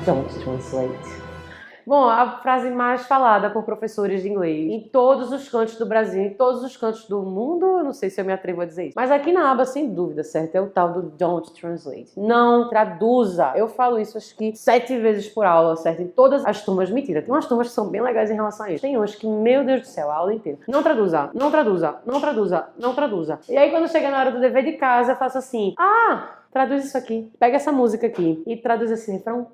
Don't translate. Bom, a frase mais falada por professores de inglês em todos os cantos do Brasil, em todos os cantos do mundo, eu não sei se eu me atrevo a dizer isso, mas aqui na aba, sem dúvida, certo? É o tal do don't translate. Não traduza. Eu falo isso acho que 7 vezes por aula, certo? Em todas as turmas. Mentira, tem umas turmas que são bem legais em relação a isso. Tem umas que, meu Deus do céu, a aula inteira. Não traduza, não traduza, não traduza, não traduza. E aí quando chega na hora do dever de casa, eu faço assim, traduz isso aqui, pega essa música aqui e traduz esse refrão.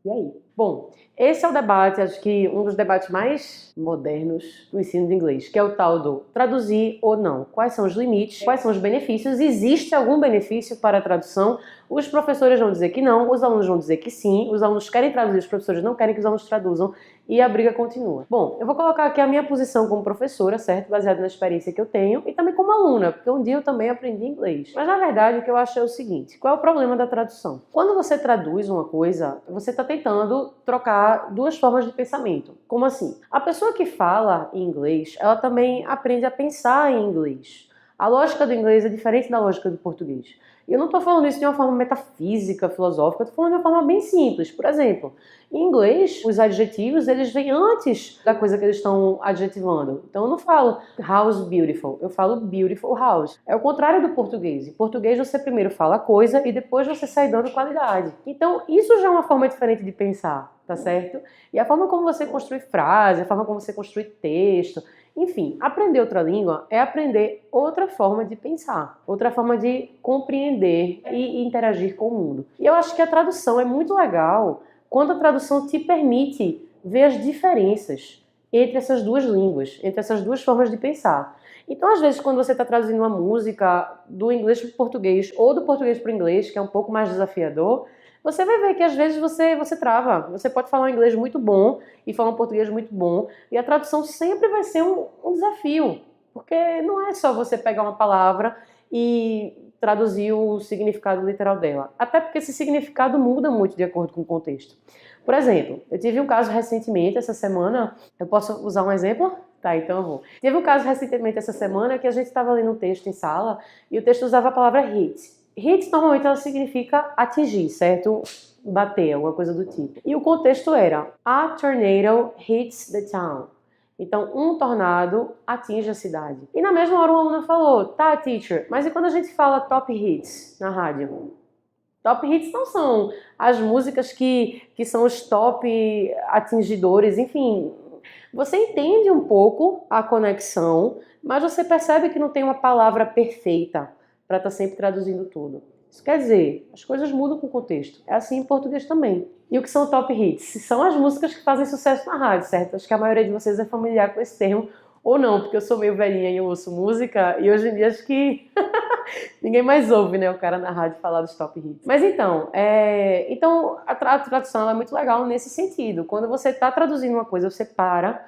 E aí? Bom, esse é o debate, acho que um dos debates mais modernos do ensino de inglês, que é o tal do traduzir ou não. Quais são os limites? Quais são os benefícios? Existe algum benefício para a tradução? Os professores vão dizer que não, os alunos vão dizer que sim, os alunos querem traduzir, os professores não querem que os alunos traduzam e a briga continua. Bom, eu vou colocar aqui a minha posição como professora, certo? Baseada na experiência que eu tenho e também como aluna, porque um dia eu também aprendi inglês. Mas na verdade o que eu acho é o seguinte, qual é o problema da tradução? Quando você traduz uma coisa, você está tentando trocar duas formas de pensamento. Como assim? A pessoa que fala em inglês, ela também aprende a pensar em inglês. A lógica do inglês é diferente da lógica do português. E eu não estou falando isso de uma forma metafísica, filosófica, eu estou falando de uma forma bem simples. Por exemplo, em inglês, os adjetivos, eles vêm antes da coisa que eles estão adjetivando. Então eu não falo house beautiful, eu falo beautiful house. É o contrário do português. Em português você primeiro fala a coisa e depois você sai dando qualidade. Então isso já é uma forma diferente de pensar, tá certo? E a forma como você construi frase, a forma como você construi texto, enfim, aprender outra língua é aprender outra forma de pensar, outra forma de compreender e interagir com o mundo. E eu acho que a tradução é muito legal quando a tradução te permite ver as diferenças entre essas duas línguas, entre essas duas formas de pensar. Então, às vezes, quando você está traduzindo uma música do inglês para o português ou do português para o inglês, que é um pouco mais desafiador, você vai ver que às vezes você trava. Você pode falar um inglês muito bom e falar um português muito bom, e a tradução sempre vai ser um desafio, porque não é só você pegar uma palavra e traduzir o significado literal dela. Até porque esse significado muda muito de acordo com o contexto. Por exemplo, eu tive um caso recentemente, essa semana, eu posso usar um exemplo? Tá, então eu vou. Teve um caso recentemente essa semana que a gente estava lendo um texto em sala e o texto usava a palavra hit. Hit normalmente ela significa atingir, certo? Bater, alguma coisa do tipo. E o contexto era: a tornado hits the town. Então, um tornado atinge a cidade. E na mesma hora o aluno falou: tá, teacher, mas e quando a gente fala top hits na rádio? Top hits não são as músicas que são os top atingidores, enfim. Você entende um pouco a conexão, mas você percebe que não tem uma palavra perfeita para estar sempre traduzindo tudo. Isso quer dizer, as coisas mudam com o contexto. É assim em português também. E o que são top hits? São as músicas que fazem sucesso na rádio, certo? Acho que a maioria de vocês é familiar com esse termo, ou não, porque eu sou meio velhinha e eu ouço música, e hoje em dia acho que ninguém mais ouve, né, o cara na rádio falar dos top hits. Mas então, a tradução é muito legal nesse sentido. Quando você está traduzindo uma coisa, você para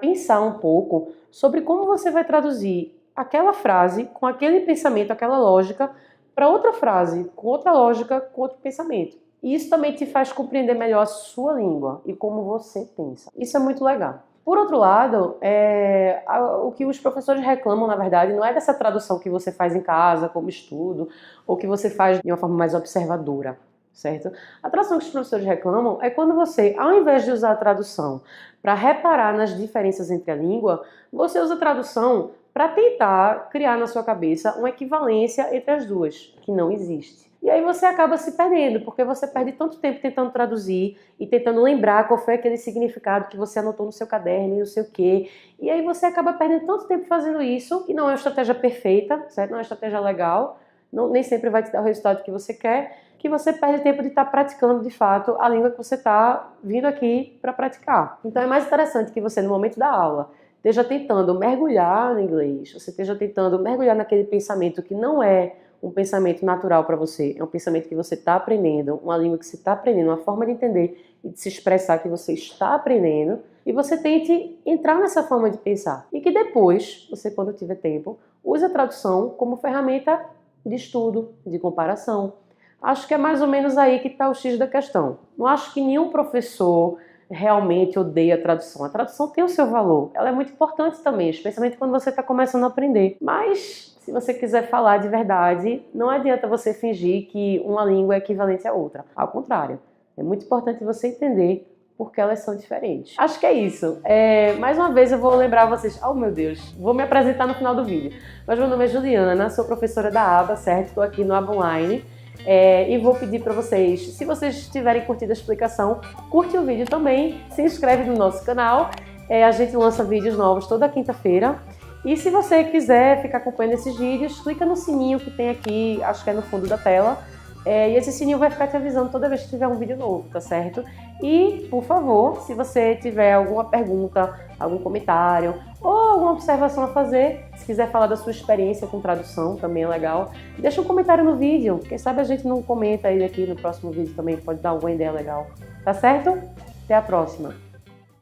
pensar um pouco sobre como você vai traduzir aquela frase com aquele pensamento, aquela lógica, para outra frase, com outra lógica, com outro pensamento. E isso também te faz compreender melhor a sua língua e como você pensa. Isso é muito legal. Por outro lado, o que os professores reclamam, na verdade, não é dessa tradução que você faz em casa, como estudo, ou que você faz de uma forma mais observadora, certo? A tradução que os professores reclamam é quando você, ao invés de usar a tradução para reparar nas diferenças entre a língua, você usa a tradução para tentar criar na sua cabeça uma equivalência entre as duas, que não existe. E aí você acaba se perdendo, porque você perde tanto tempo tentando traduzir e tentando lembrar qual foi aquele significado que você anotou no seu caderno e não sei o quê. E aí você acaba perdendo tanto tempo fazendo isso, e não é uma estratégia perfeita, certo? Não é uma estratégia legal, nem sempre vai te dar o resultado que você quer, que você perde tempo de estar praticando de fato a língua que você está vindo aqui para praticar. Então é mais interessante que você, no momento da aula, esteja tentando mergulhar no inglês, você esteja tentando mergulhar naquele pensamento que não é um pensamento natural para você, é um pensamento que você está aprendendo, uma língua que você está aprendendo, uma forma de entender e de se expressar que você está aprendendo, e você tente entrar nessa forma de pensar. E que depois, você quando tiver tempo, use a tradução como ferramenta de estudo, de comparação. Acho que é mais ou menos aí que está o X da questão. Não acho que nenhum professor realmente odeia a tradução. A tradução tem o seu valor. Ela é muito importante também, especialmente quando você está começando a aprender. Mas, se você quiser falar de verdade, não adianta você fingir que uma língua é equivalente à outra. Ao contrário. É muito importante você entender porque elas são diferentes. Acho que é isso. Mais uma vez eu vou lembrar vocês... Oh, meu Deus! Vou me apresentar no final do vídeo. Mas meu nome é Juliana, sou professora da ABA, certo? Estou aqui no ABA Online. E vou pedir para vocês, se vocês tiverem curtido a explicação, curte o vídeo também, se inscreve no nosso canal. A gente lança vídeos novos toda quinta-feira. E se você quiser ficar acompanhando esses vídeos, clica no sininho que tem aqui, acho que é no fundo da tela. E esse sininho vai ficar te avisando toda vez que tiver um vídeo novo, tá certo? E, por favor, se você tiver alguma pergunta, algum comentário ou alguma observação a fazer, se quiser falar da sua experiência com tradução, também é legal, deixa um comentário no vídeo. Quem sabe a gente não comenta ele aqui no próximo vídeo também, pode dar alguma ideia legal. Tá certo? Até a próxima!